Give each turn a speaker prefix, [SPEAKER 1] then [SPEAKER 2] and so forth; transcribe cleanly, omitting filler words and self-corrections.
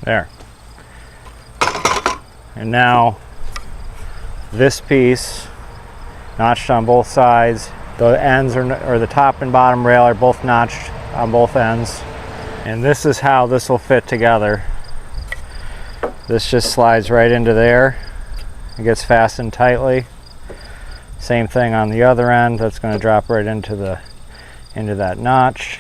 [SPEAKER 1] There. And now this piece notched on both sides. The ends or the top and bottom rail are both notched on both ends. And this is how this will fit together. This just slides right into there. It gets fastened tightly. Same thing on the other end. That's going to drop right into that notch.